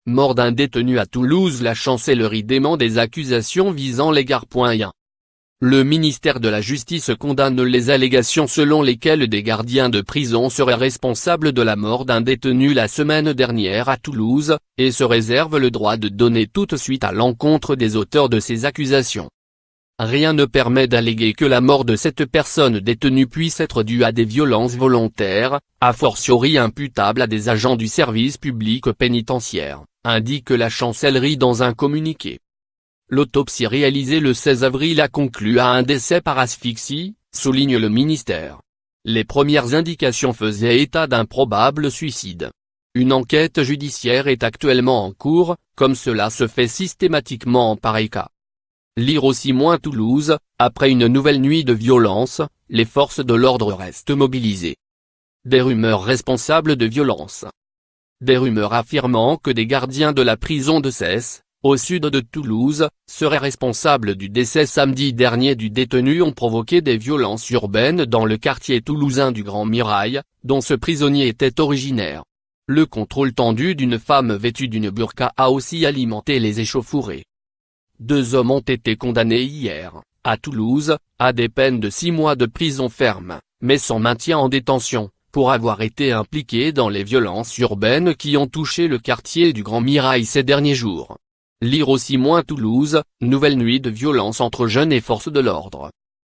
Mort d'un détenu à Toulouse. La chancellerie dément des accusations visant les gardiens. Le ministère de la Justice condamne les allégations selon lesquelles des gardiens de prison seraient responsables de la mort d'un détenu la semaine dernière à Toulouse, et se réserve le droit de donner toute suite à l'encontre des auteurs de ces accusations. Rien ne permet d'alléguer que la mort de cette personne détenue puisse être due à des violences volontaires, a fortiori imputables à des agents du service public pénitentiaire, indique la chancellerie dans un communiqué. L'autopsie réalisée le 16 avril a conclu à un décès par asphyxie, souligne le ministère. Les premières indications faisaient état d'un probable suicide. Une enquête judiciaire est actuellement en cours, comme cela se fait systématiquement en pareil cas. Lire aussi Toulouse, après une nouvelle nuit de violence, les forces de l'ordre restent mobilisées. Des rumeurs responsables de violence. Des rumeurs affirmant que des gardiens de la prison de Cesse, au sud de Toulouse, seraient responsables du décès samedi dernier du détenu ont provoqué des violences urbaines dans le quartier toulousain du Grand Mirail, dont ce prisonnier était originaire. Le contrôle tendu d'une femme vêtue d'une burqa a aussi alimenté les échauffourées. 2 hommes ont été condamnés hier, à Toulouse, à des peines de 6 mois de prison ferme, mais sans maintien en détention, pour avoir été impliqués dans les violences urbaines qui ont touché le quartier du Grand Mirail ces derniers jours. Lire aussi Toulouse, nouvelle nuit de violence entre jeunes et forces de l'ordre.